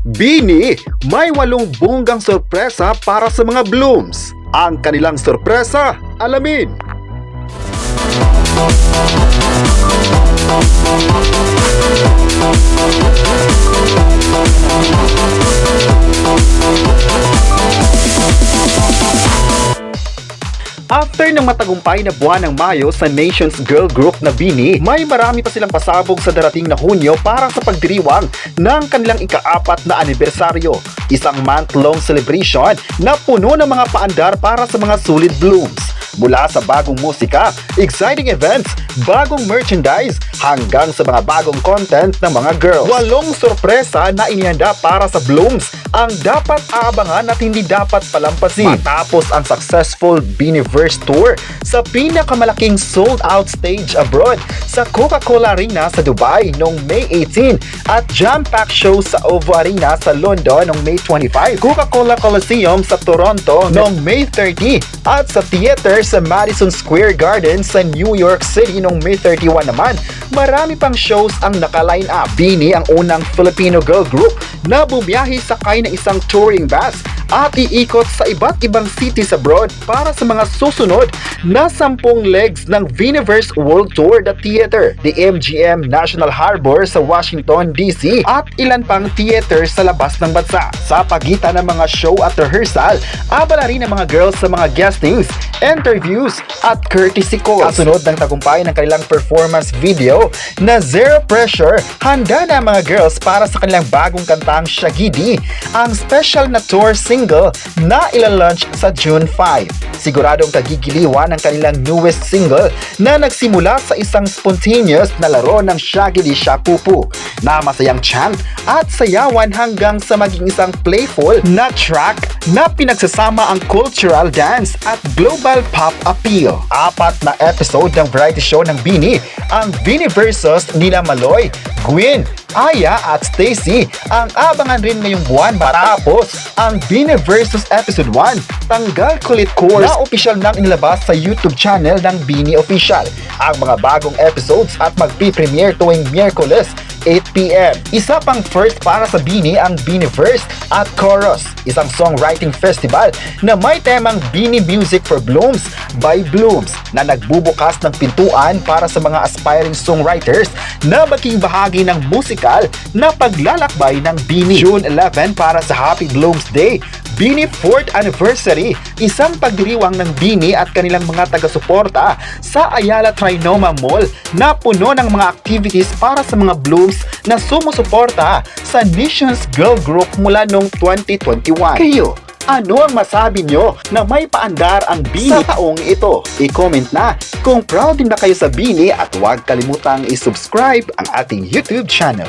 Bini, may 8 bonggang sorpresa para sa mga blooms. Ang kanilang sorpresa, alamin! After ng matagumpay na buwan ng Mayo sa Nations Girl Group na Bini, may marami pa silang pasabog sa darating na Hunyo para sa pagdiriwang ng kanilang ika-4 na anibersaryo. Isang month-long celebration na puno ng mga paandar para sa mga solid blooms. Mula sa bagong musika, exciting events, bagong merchandise, hanggang sa mga bagong content ng mga girls. 8 sorpresa na inihanda para sa blooms ang dapat aabangan at hindi dapat palampasin. Matapos ang successful Biniverse Tour sa pinakamalaking sold-out stage abroad sa Coca-Cola Arena sa Dubai noong May 18 at jam-packed show sa OVO Arena sa London noong May 25, Coca-Cola Coliseum sa Toronto noong May 30 at sa theater sa Madison Square Garden sa New York City noong May 31 naman. Marami pang shows ang naka-line up. Bini ang unang Filipino girl group na bumiyahe sakay ng isang touring bus at iikot sa iba't ibang cities abroad para sa mga susunod na 10 legs ng Biniverse World Tour the Theater, the MGM National Harbor sa Washington, D.C. at ilan pang theater sa labas ng bansa. Sa pagitan ng mga show at rehearsal, abala rin ang mga girls sa mga guestings, interviews at courtesy calls. Kasunod ng tagumpay ng kanilang performance video na Zero Pressure, handa na ang mga girls para sa kanilang bagong kantang Shagidi, ang special na tour single na ilalunch sa June 5. Siguradong kagigiliwan ang kanilang newest single na nagsimula sa isang spontaneous na laro ng Shagidi Shapupu na masayang chant at sayawan hanggang sa maging isang playful na track na pinagsasama ang cultural dance at global pop appeal. 4 na episode ng variety show ng Bini, ang Bini versus nila Maloy, Gwyn, Aya at Stacy ang abangan rin ngayong buwan. Matapos ang Bini versus Episode 1, Tanggal Kulit Course na opisyal nang inilabas sa YouTube channel ng Bini Official. Ang mga bagong episodes at magpi-premiere tuwing Miyerkules 8pm. Isa pang first para sa Bini ang Biniverse at Chorus, isang songwriting festival na may temang Bini Music for Blooms by Blooms na nagbubukas ng pintuan para sa mga aspiring songwriters na maging bahagi ng musikal na paglalakbay ng Bini. June 11 para sa Happy Blooms Day, Bini 4th Anniversary, isang pagdiriwang ng Bini at kanilang mga taga-suporta sa Ayala Trinoma Mall na puno ng mga activities para sa mga blooms na sumusuporta sa Nations Girl Group mula noong 2021. Kayo, ano ang masabi nyo na may paandar ang Bini sa taong ito? I-comment na kung proud din na kayo sa Bini at huwag kalimutang i-subscribe ang ating YouTube channel.